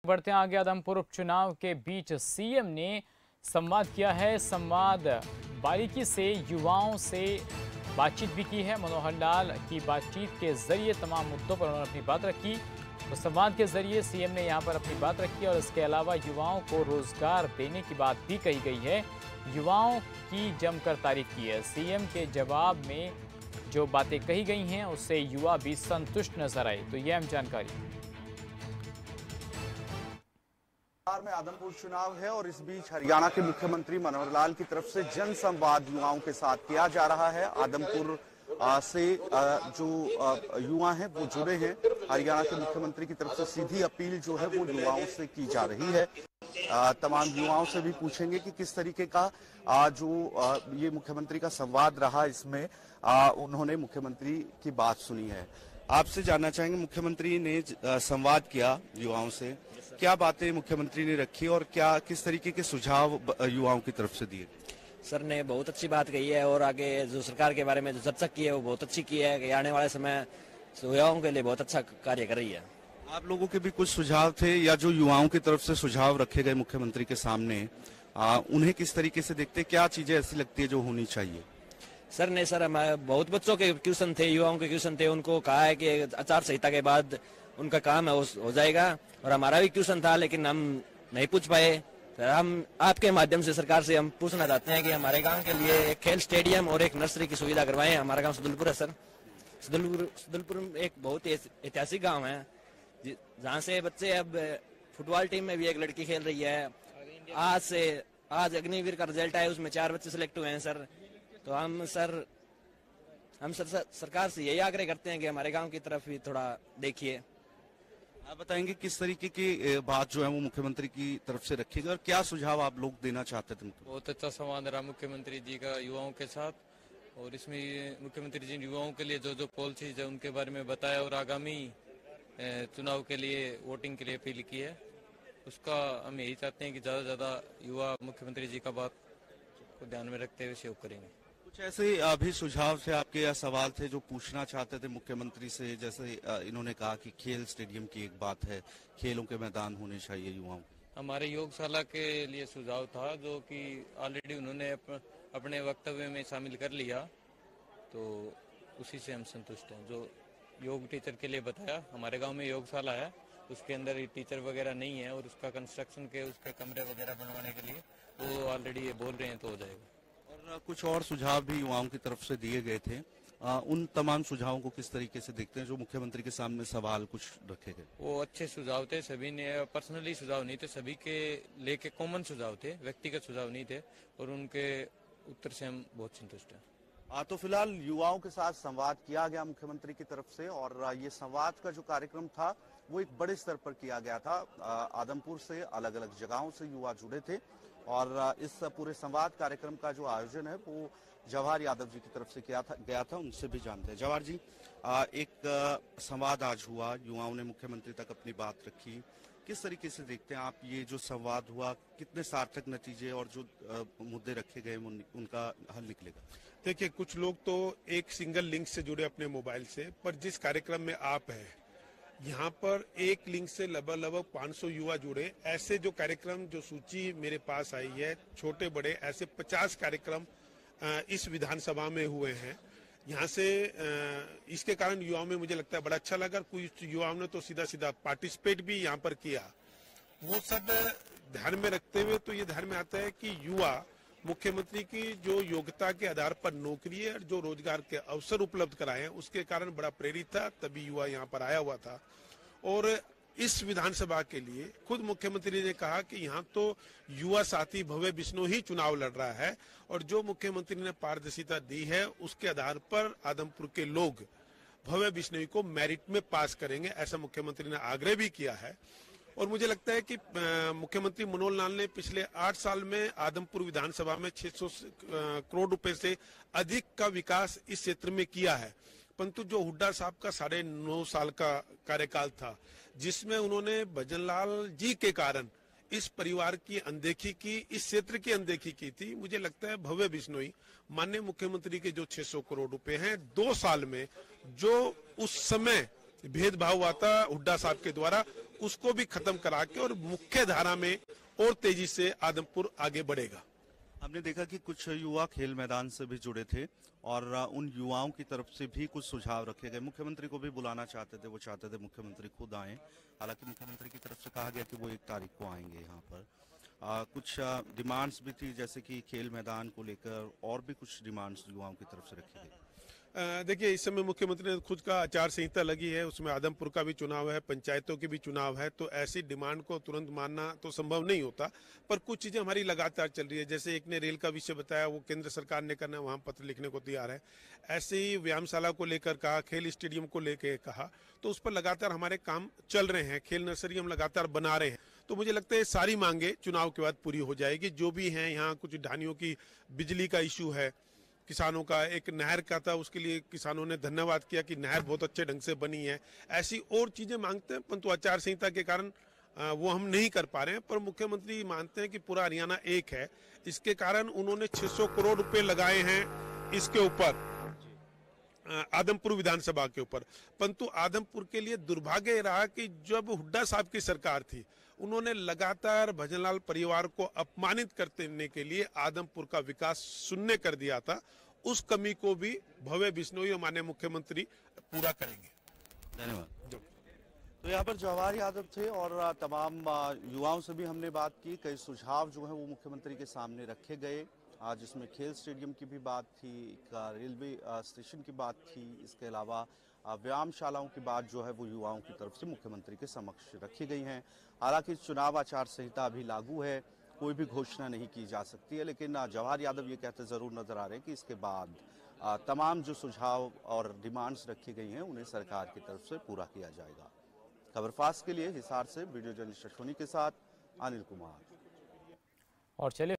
बढ़ते हैं आगे। आदमपुर उपचुनाव के बीच सीएम ने संवाद किया है। संवाद बारीकी से युवाओं से बातचीत भी की है। मनोहर लाल की बातचीत के जरिए तमाम मुद्दों पर उन्होंने अपनी बात रखी। तो संवाद के जरिए सीएम ने यहाँ पर अपनी बात रखी और इसके अलावा युवाओं को रोजगार देने की बात भी कही गई है। युवाओं की जमकर तारीफ की है। सीएम के जवाब में जो बातें कही गई हैं उससे युवा भी संतुष्ट नजर आए। तो यह अहम जानकारी में आदमपुर चुनाव है और इस बीच हरियाणा के मुख्यमंत्री मनोहर लाल की तरफ से जन संवाद युवाओं के साथ किया जा रहा है। आदमपुर से जो युवा हैं वो जुड़े हैं। हरियाणा के मुख्यमंत्री की तरफ से सीधी अपील जो है वो युवाओं से की जा रही है। तमाम युवाओं से भी पूछेंगे कि किस तरीके का जो ये मुख्यमंत्री का संवाद रहा, इसमें उन्होंने मुख्यमंत्री की बात सुनी है। आपसे जानना चाहेंगे, मुख्यमंत्री ने संवाद किया युवाओं से, क्या बातें मुख्यमंत्री ने रखी और क्या किस तरीके के सुझाव युवाओं की तरफ से दिए? सर ने बहुत अच्छी बात कही है और आगे जो सरकार के बारे में जो चर्चा की है वो बहुत अच्छी की है कि आने वाले समय युवाओं के लिए बहुत अच्छा कार्य कर रही है। आप लोगों के भी कुछ सुझाव थे या जो युवाओं की तरफ से सुझाव रखे गए मुख्यमंत्री के सामने, उन्हें किस तरीके से देखते, क्या चीजें ऐसी लगती है जो होनी चाहिए? सर ने बहुत बच्चों के क्वेश्चन थे, युवाओं के क्वेश्चन थे, उनको कहा है कि आचार संहिता के बाद उनका काम है हो जाएगा और हमारा भी क्वेश्चन था लेकिन हम नहीं पूछ पाए। फिर हम आपके माध्यम से सरकार से हम पूछना चाहते हैं कि हमारे गांव के लिए एक खेल स्टेडियम और एक नर्सरी की सुविधा करवाएं। हमारा गांव सुदलपुर है सर। सुदलपुर एक बहुत ही ऐतिहासिक गांव है जहां से बच्चे अब फुटबॉल टीम में भी एक लड़की खेल रही है। आज अग्निवीर का रिजल्ट आया, उसमें 4 बच्चे सिलेक्ट हुए हैं सर। तो हम सरकार से यही आग्रह करते हैं कि हमारे गांव की तरफ भी थोड़ा देखिए। आप बताएंगे किस तरीके की बात जो है वो मुख्यमंत्री की तरफ से रखी गई और क्या सुझाव आप लोग देना चाहते थे? बहुत अच्छा संवाद रहा मुख्यमंत्री जी का युवाओं के साथ और इसमें मुख्यमंत्री जी ने युवाओं के लिए जो पॉलिसीज है उनके बारे में बताया और आगामी चुनाव के लिए वोटिंग के लिए अपील की है। उसका हम यही चाहते हैं कि ज्यादा से ज्यादा युवा मुख्यमंत्री जी का बात को ध्यान में रखते हुए सहयोग करेंगे। कुछ ऐसे भी सुझाव थे आपके या सवाल थे जो पूछना चाहते थे मुख्यमंत्री से? जैसे इन्होंने कहा कि खेल स्टेडियम की एक बात है, खेलों के मैदान होने चाहिए युवाओं। हमारे योगशाला के लिए सुझाव था जो कि ऑलरेडी उन्होंने अपने वक्तव्य में शामिल कर लिया, तो उसी से हम संतुष्ट हैं। जो योग टीचर के लिए बताया, हमारे गाँव में योगशाला है, उसके अंदर टीचर वगैरह नहीं है और उसका कंस्ट्रक्शन के उसके कमरे वगैरह बनवाने के लिए वो ऑलरेडी ये बोल रहे हैं तो हो जाएगा। और कुछ और सुझाव भी युवाओं की तरफ से दिए गए थे, उन तमाम सुझावों को किस तरीके से देखते हैं जो मुख्यमंत्री के सामने सवाल कुछ रखे गए? वो अच्छे सुझाव थे, सभी ने पर्सनली सुझाव नहीं थे, सभी के लेके कॉमन सुझाव थे, व्यक्तिगत सुझाव नहीं थे और उनके उत्तर से हम बहुत संतुष्ट हैं। तो फिलहाल युवाओं के साथ संवाद किया गया मुख्यमंत्री की तरफ से और ये संवाद का जो कार्यक्रम था वो एक बड़े स्तर पर किया गया था। आदमपुर से अलग अलग जगहों से युवा जुड़े थे और इस पूरे संवाद कार्यक्रम का जो आयोजन है वो जवाहर यादव जी की तरफ से गया था। उनसे भी जानते हैं। जवाहर जी, एक संवाद आज हुआ, युवाओं ने मुख्यमंत्री तक अपनी बात रखी, किस तरीके से देखते हैं आप ये जो संवाद हुआ, कितने सार्थक नतीजे और जो मुद्दे रखे गए उनका हल निकलेगा? देखिए, कुछ लोग तो एक सिंगल लिंक से जुड़े अपने मोबाइल से, पर जिस कार्यक्रम में आप हैं यहाँ पर एक लिंक से लगभग 500 युवा जुड़े। ऐसे जो कार्यक्रम, जो सूची मेरे पास आई है, छोटे बड़े ऐसे 50 कार्यक्रम इस विधानसभा में हुए हैं। यहाँ से इसके कारण युवाओं में मुझे लगता है बड़ा अच्छा लगा। कुछ युवाओं ने तो सीधा पार्टिसिपेट भी यहाँ पर किया। वो सब ध्यान में रखते हुए तो ये ध्यान में आता है कि युवा मुख्यमंत्री की जो योग्यता के आधार पर नौकरी है, जो रोजगार के अवसर उपलब्ध कराए हैं, उसके कारण बड़ा प्रेरित था, तभी युवा यहाँ पर आया हुआ था। और इस विधानसभा के लिए खुद मुख्यमंत्री ने कहा कि यहाँ तो युवा साथी भव्य बिश्नोई ही चुनाव लड़ रहा है और जो मुख्यमंत्री ने पारदर्शिता दी है उसके आधार पर आदमपुर के लोग भव्य बिश्नोई को मेरिट में पास करेंगे, ऐसा मुख्यमंत्री ने आग्रह भी किया है। और मुझे लगता है कि मुख्यमंत्री मनोहर लाल ने पिछले 8 साल में आदमपुर विधानसभा में 600 करोड़ रुपए से अधिक का विकास इस क्षेत्र में किया है। परंतु जो हुड्डा साहब का 9.5 साल का कार्यकाल था, जिसमें उन्होंने भजनलाल जी के कारण इस परिवार की अनदेखी की, इस क्षेत्र की अनदेखी की थी, मुझे लगता है भव्य बिश्नोई माननीय मुख्यमंत्री के जो 600 करोड़ रुपए हैं 2 साल में, जो उस समय भेदभाव हुआ था हुड्डा साहब के द्वारा, उसको भी खत्म करा के और मुख्य धारा में और तेजी से आदमपुर आगे बढ़ेगा। हमने देखा कि कुछ युवा खेल मैदान से भी जुड़े थे और उन युवाओं की तरफ से भी कुछ सुझाव रखे गए। मुख्यमंत्री को भी बुलाना चाहते थे, वो चाहते थे मुख्यमंत्री खुद आए। हालांकि मुख्यमंत्री की तरफ से कहा गया कि वो 1 तारीख को आएंगे यहाँ पर। कुछ डिमांड्स भी थी, जैसे कि खेल मैदान को लेकर और भी कुछ डिमांड्स युवाओं की तरफ से रखी गई। देखिए, इस समय मुख्यमंत्री ने खुद का आचार संहिता लगी है, उसमें आदमपुर का भी चुनाव है, पंचायतों के भी चुनाव है, तो ऐसी डिमांड को तुरंत मानना तो संभव नहीं होता। पर कुछ चीजें हमारी लगातार चल रही है, जैसे एक ने रेल का विषय बताया, वो केंद्र सरकार ने करना है, वहां पत्र लिखने को तैयार है। ऐसे ही व्यायामशाला को लेकर कहा, खेल स्टेडियम को लेकर कहा, तो उस पर लगातार हमारे काम चल रहे हैं। खेल नर्सरी हम लगातार बना रहे हैं, तो मुझे लगता है सारी मांगे चुनाव के बाद पूरी हो जाएगी। जो भी हैं यहाँ, कुछ ढानियों की बिजली का इशू है, किसानों का एक नहर का था, उसके लिए किसानों ने धन्यवाद किया कि नहर बहुत अच्छे ढंग से बनी है। ऐसी और चीजें मांगते हैं, परंतु आचार संहिता के कारण वो हम नहीं कर पा रहे हैं। पर मुख्यमंत्री मानते हैं कि पूरा हरियाणा एक है, इसके कारण उन्होंने 600 करोड़ रुपए लगाए हैं इसके ऊपर, आदमपुर विधानसभा के ऊपर। परंतु आदमपुर के लिए दुर्भाग्य रहा कि जब हुड्डा साहब की सरकार थी, उन्होंने लगातार भजनलाल परिवार को अपमानित करने के लिए आदमपुर का विकास शून्य कर दिया था। उस कमी को भी भव्य बिश्नोई और माननीय मुख्यमंत्री पूरा करेंगे। धन्यवाद। तो यहाँ पर जवाहर यादव थे और तमाम युवाओं से भी हमने बात की। कई सुझाव जो है वो मुख्यमंत्री के सामने रखे गए, जिसमें खेल स्टेडियम की भी बात थी, रेलवे स्टेशन की बात थी, इसके अलावा व्यायामशालाओं की बात जो है वो युवाओं की तरफ से मुख्यमंत्री के समक्ष रखी गई हैं। हालांकि चुनाव आचार संहिता अभी लागू है, कोई भी घोषणा नहीं की जा सकती है, लेकिन जवाहर यादव ये कहते जरूर नजर आ रहे हैं कि इसके बाद तमाम जो सुझाव और डिमांड्स रखी गई हैं उन्हें सरकार की तरफ से पूरा किया जाएगा। खबर फास्ट के लिए हिसार से वीडियो जर्नलिस्ट अश्विनी के साथ अनिल कुमार। और चलिए